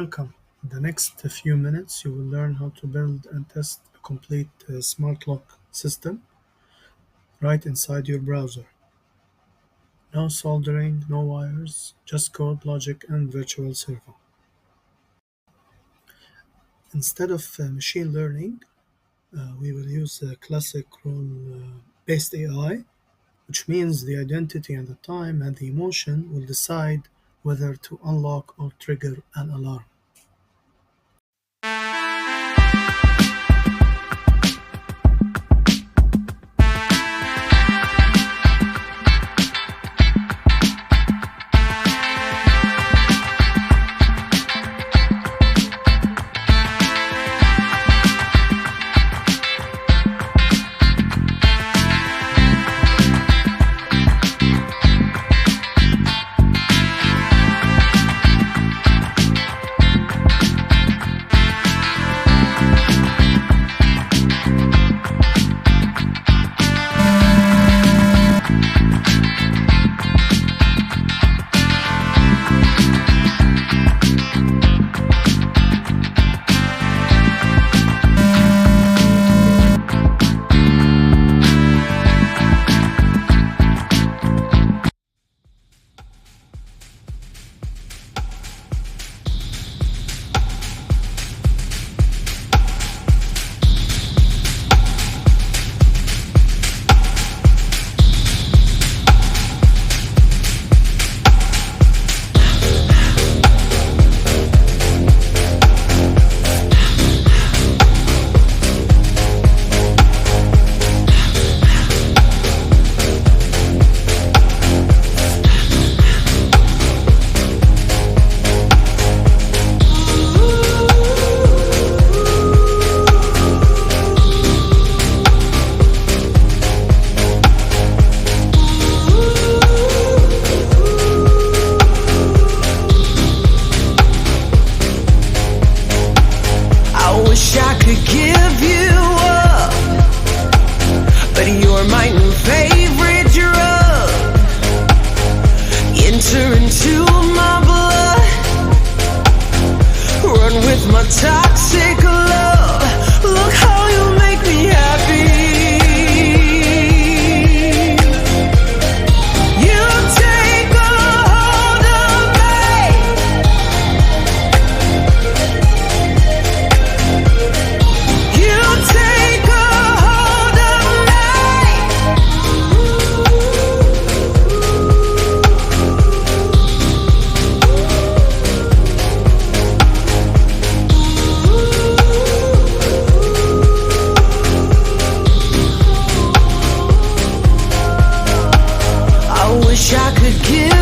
Welcome. In the next few minutes, you will learn how to build and test a complete smart lock system right inside your browser. No soldering, no wires, just code, logic, and virtual servo. Instead of machine learning, we will use classic rule-based AI, which means the identity and the time and the emotion will decide whether to unlock or trigger an alarm. Wish I could give you up, but you're my new favorite drug. Enter into my blood, run with my toxic love. Look how you make me happy. You take a hold of me. You take a hold of I wish I could give